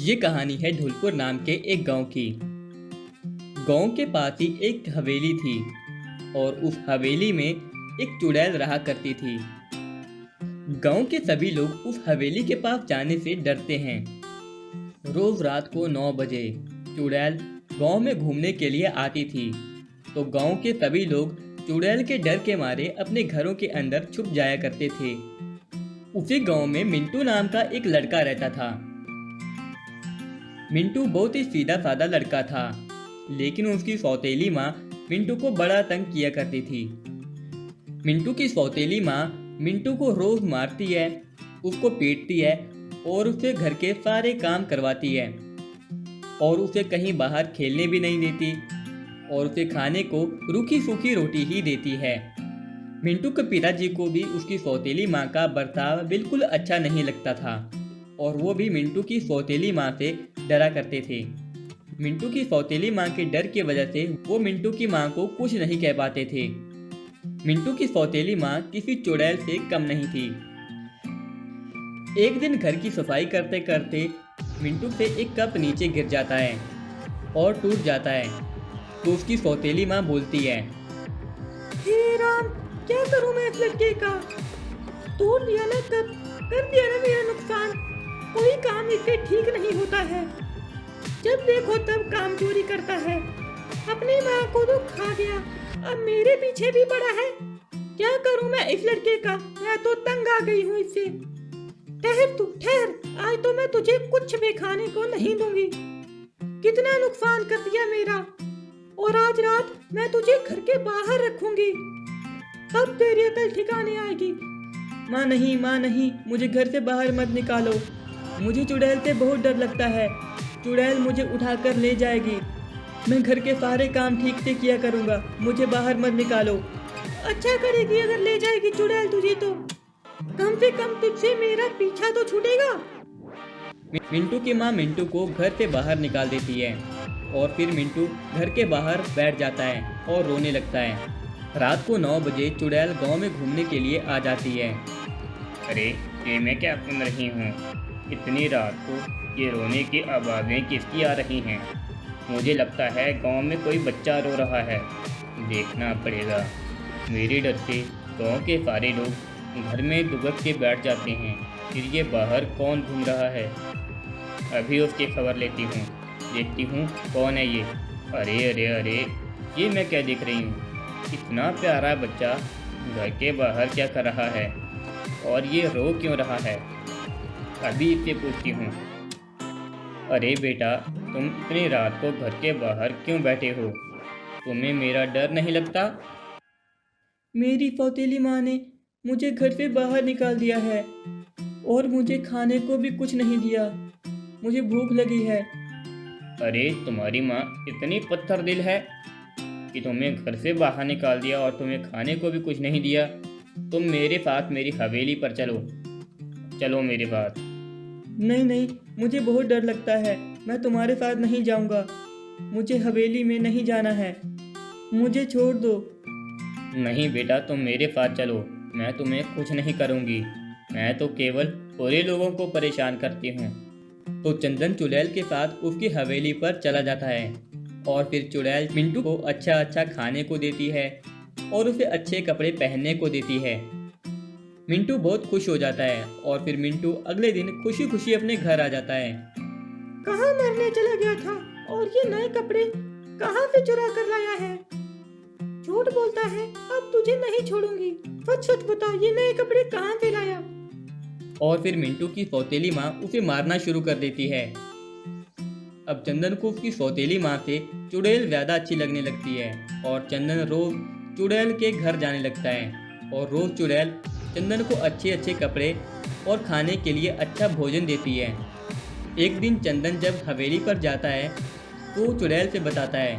ये कहानी है धौलपुर नाम के एक गांव की। गांव के पास ही एक हवेली थी और उस हवेली में एक चुड़ैल रहा करती थी। गांव के सभी लोग उस हवेली के पास जाने से डरते हैं। रोज रात को 9 बजे चुड़ैल गांव में घूमने के लिए आती थी, तो गांव के सभी लोग चुड़ैल के डर के मारे अपने घरों के अंदर छुप जाया करते थे। उसी गांव में मिंटू नाम का एक लड़का रहता था। मिंटू बहुत ही सीधा साधा लड़का था, लेकिन उसकी सौतेली माँ मिंटू को बड़ा तंग किया करती थी। मिंटू की सौतेली माँ मिंटू को रोज मारती है, उसको पीटती है और उससे घर के सारे काम करवाती है और उसे कहीं बाहर खेलने भी नहीं देती और उसे खाने को रूखी सूखी रोटी ही देती है। मिंटू के पिताजी को भी उसकी सौतेली माँ का बर्ताव बिल्कुल अच्छा नहीं लगता था और वो भी मिंटू की सौतेली माँ से डरा करते थे। मिंटू की सौतेली माँ के डर की वजह से वो मिंटू की माँ को कुछ नहीं कह पाते थे। मिंटू की सौतेली माँ किसी चुड़ैल से कम नहीं थी। एक दिन घर की सफाई करते करते मिंटू से एक कप नीचे गिर जाता है और टूट जाता है, तो उसकी सौतेली माँ बोलती है, हे राम, क्या करूं मैं इस लड़के का? तोड़ दिया ना कब, कर दिया ना मेरा नुकसान। कोई काम इससे ठीक नहीं होता है। जब देखो तब काम चोरी करता है। अपनी माँ को तो खा गया, अब मेरे पीछे भी पड़ा है। क्या करूं मैं इस लड़के का? मैं तो तंग आ गई हूँ इससे। ठहर तू ठहर, आज तो मैं तुझे कुछ भी खाने को नहीं दूंगी। कितना नुकसान कर दिया मेरा, और आज रात मैं तुझे घर के बाहर रखूंगी, तब तेरी अकल ठिकाने आएगी। माँ नहीं, मुझे घर से बाहर मत निकालो। मुझे चुड़ैल से बहुत डर लगता है। चुड़ैल मुझे उठाकर ले जाएगी। मैं घर के सारे काम ठीक से किया करूँगा, मुझे बाहर मत निकालो। अच्छा करेगी अगर ले जाएगी चुड़ैल तुझे, तो कम से कम तुझसे मेरा पीछा तो छूटेगा। मिंटू की माँ मिंटू को घर से बाहर निकाल देती है और फिर मिंटू घर के बाहर बैठ जाता है और रोने लगता है। रात को 9 बजे चुड़ैल गांव में घूमने के लिए आ जाती है। अरे ये मैं क्या सुन रही हूँ? इतनी रात को ये रोने की आवाज़ें किसकी आ रही हैं? मुझे लगता है गांव में कोई बच्चा रो रहा है। देखना पड़ेगा। मेरे डर से गांव के सारे लोग घर में दुबक के बैठ जाते हैं। फिर ये बाहर कौन घूम रहा है? अभी उसकी खबर लेती हूँ, देखती हूँ कौन है ये। अरे ये मैं क्या देख रही हूँ? इतना प्यारा बच्चा घर के बाहर क्या कर रहा है और ये रो क्यों रहा है? अभी इससे पूछती हूँ। अरे बेटा, तुम इतनी रात को घर के बाहर क्यों बैठे हो? तुम्हें मेरा डर नहीं लगता? मेरी सौतेली माँ ने मुझे घर से बाहर निकाल दिया है और मुझे खाने को भी कुछ नहीं दिया। मुझे भूख लगी है। अरे तुम्हारी माँ इतनी पत्थर दिल है कि तुम्हें घर से बाहर निकाल दिया और तुम्हें खाने को भी कुछ नहीं दिया। तुम मेरे साथ मेरी हवेली पर चलो मेरे साथ। नहीं, मुझे बहुत डर लगता है। मैं तुम्हारे साथ नहीं जाऊंगा। मुझे हवेली में नहीं जाना है। मुझे छोड़ दो। नहीं बेटा, तुम मेरे साथ चलो। मैं तुम्हें कुछ नहीं करूँगी। मैं तो केवल बुरे लोगों को परेशान करती हूँ। तो चंदन चुड़ैल के साथ उसकी हवेली पर चला जाता है और फिर चुड़ैल मिंटू को अच्छा खाने को देती है और उसे अच्छे कपड़े पहनने को देती है। मिंटू बहुत खुश हो जाता है और फिर मिंटू अगले दिन खुशी खुशी अपने घर आ जाता है। कहाँ मरने चला गया था और ये नए कपड़े कहाँ से चुरा कर लाया है? झूठ बोलता है, अब तुझे नहीं छोड़ूंगी। सच बता, ये नए कपड़े कहाँ से लाया? और फिर मिंटू की सौतेली माँ उसे मारना शुरू कर देती है। अब चंदन को उसकी सौतेली माँ से चुड़ैल ज़्यादा अच्छी लगने लगती है और चंदन रोज चुड़ैल के घर जाने लगता है और रोज चुड़ैल चंदन को अच्छे कपड़े और खाने के लिए अच्छा भोजन देती है। एक दिन चंदन जब हवेली पर जाता है तो चुड़ैल से बताता है,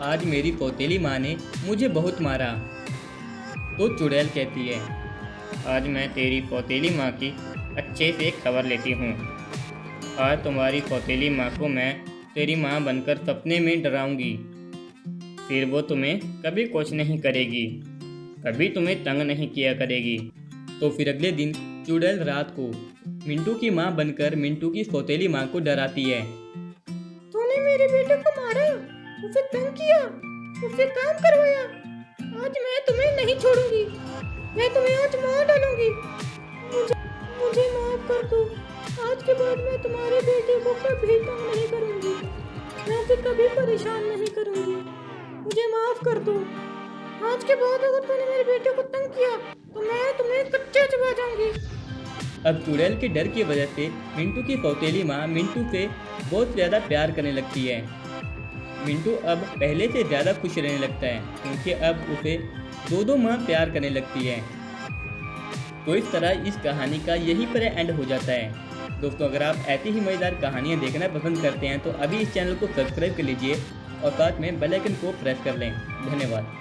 आज मेरी सौतेली माँ ने मुझे बहुत मारा। तो चुड़ैल कहती है, आज मैं तेरी सौतेली माँ की अच्छे से खबर लेती हूँ। आज तुम्हारी सौतेली माँ को मैं तेरी माँ बनकर सपने में डराऊंगी। फिर वो तुम्हें कभी कुछ नहीं करेगी, कभी तुम्हें तंग नहीं किया करेगी। तो फिर अगले दिन चुड़ैल रात को मिंटू की माँ बनकर मिंटू की सौतेली माँ को डराती है। तूने मेरे बेटे को मारा, उसे तंग किया, उससे काम करवाया। आज मैं तुम्हें नहीं छोड़ूंगी, मैं तुम्हें आज मार डालूंगी। मुझे माफ कर दो। आज के बाद मैं तुम्हारे बेटे को कभी तंग नहीं करूंगी, मैं उसे कभी परेशान नहीं करूंगी। मुझे माफ कर दो। आज के बाद अगर तूने मेरे बेटे को तंग किया तो मैं तुम्हें कच्चा चबा जाऊंगी। अब चुड़ैल के डर की वजह से मिंटू की सौतेली माँ मिंटू से बहुत ज़्यादा प्यार करने लगती है। मिंटू अब पहले से ज़्यादा खुश रहने लगता है क्योंकि अब उसे दो माँ प्यार करने लगती है। तो इस तरह इस कहानी का यही पर एंड हो जाता है। दोस्तों, अगर आप ऐसी ही मज़ेदार कहानियाँ देखना पसंद करते हैं तो अभी इस चैनल को सब्सक्राइब कर लीजिए और साथ में बेल आइकन को प्रेस कर लें। धन्यवाद।